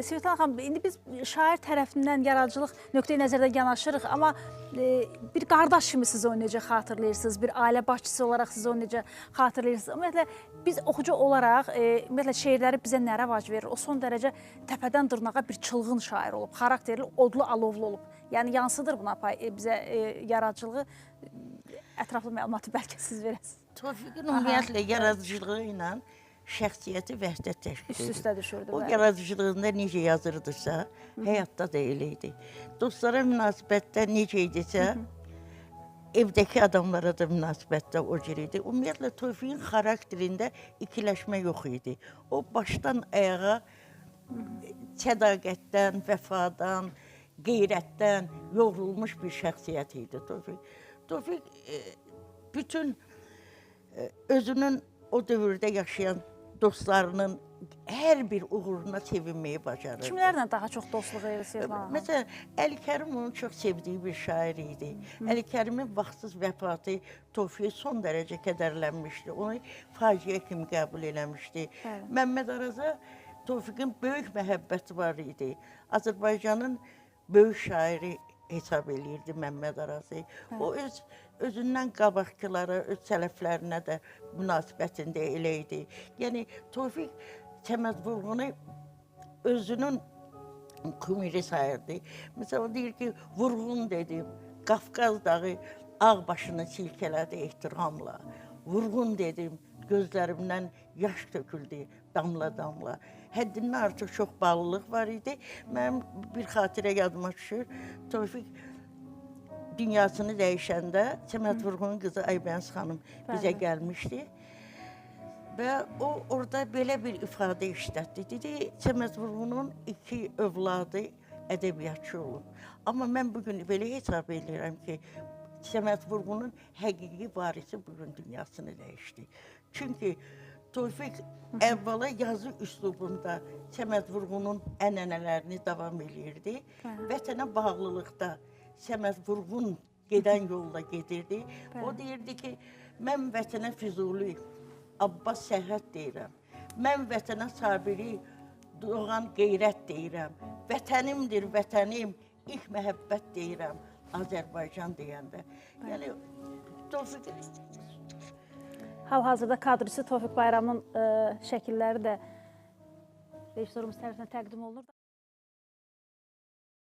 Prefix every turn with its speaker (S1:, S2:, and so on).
S1: Svetlana xanım, indi biz şair tərəfindən yaradıcılıq nöqteyi nəzərdən yanaşırıq, amma bir qardaş kimi siz onu necə xatırlayırsınız, bir ailə başçısı olaraq siz onu necə xatırlayırsınız? Ümumiyyətlə, biz oxucu olaraq, ümumiyyətlə, şeirləri bizə nə rəvac verir? O son dərəcə təpədən dırnağa bir çılğın şair olub, xarakterli, odlu, alovlu olub. Yəni, yansıdır buna bizə yaradıcılığı, ətraflı məlumatı bəlkə siz verəsiniz.
S2: Tofiqin ümumiyyətlə yaradıcılığı ilə şəxsiyyəti vəhdət təşkil edir.
S1: Üst-üstə düşürdü.
S2: O yaradıcılığında necə yazırdısa, həyatda da elə idi. Dostlara münasibətdə necə idisə, evdəki adamlara da münasibətdə o cür idi. Ümumiyyətlə, Tofiqin xarakterində ikiləşmə yox idi. O, başdan ayağa sədaqətdən, vəfadan, qeyrətdən yoğrulmuş bir şəxsiyyət idi Tofiq. Tofiq bütün özünün o dövrdə yaşayan dostlarının hər bir uğuruna sevinməyi bacarırdı.
S1: Kimlərlə daha çox dostluq edir Svetlana xanım?
S2: Məsələn, Əli Kərim onun çox sevdiyi bir şair idi. Əli Kərimin vaxtsız vəfatı Tofiqi son dərəcə kədərlənmişdi. Onu faciə kimi qəbul eləmişdi. Məmməd Araza Tofiqin böyük məhəbbəti var idi. Azərbaycanın böyük şairi hesab eləyirdi Məmməd Arazı. O özündən qabaqçılara, öz sələflərinə də münasibətində elə idi. Yəni, Tofiq Səməd Vurğunu özünün kumiri sayırdı. Məsələn, o deyir ki, Vurğun dedim, Qafqaz dağı ağ başını silkələdi ehtiramla. Vurğun dedim, gözlərimdən yaş töküldü damla-damla. Həddindən artıq çox bağlılıq var idi. Mənim bir xatirə yadıma düşür. Tofiq dünyasını dəyişəndə Səməd Vurğunun qızı Aybəniz xanım bizə gəlmişdi. Və o, orada belə bir ifadə işlətdi. Dedi, Səməd Vurğunun 2 övladı ədəbiyyatçı olub. Amma mən bugün belə hesab edirəm ki, Səməd Vurğunun həqiqi varisi bugün dünyasını dəyişdi. Çünki Tofiq əvvəla yazı üslubunda Səməd Vurğunun ənənələrini davam edirdi. Vətənə bağlılıqda Səməd Vurğun gedən yolda gedirdi. O deyirdi ki, mən vətənə Füzuli, Abbas Səhhət deyirəm. Mən vətənə Sabiri, doğan qeyrət deyirəm. Vətənimdir, vətənim, ilk məhəbbət deyirəm. Azərbaycan deyəndə. Yəni, Tofiq...
S1: Hal-hazırda kadrisi Tofiq Bayramın şəkilləri də rejissorumuz tərəfindən təqdim olunur.